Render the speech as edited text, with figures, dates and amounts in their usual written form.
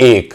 1،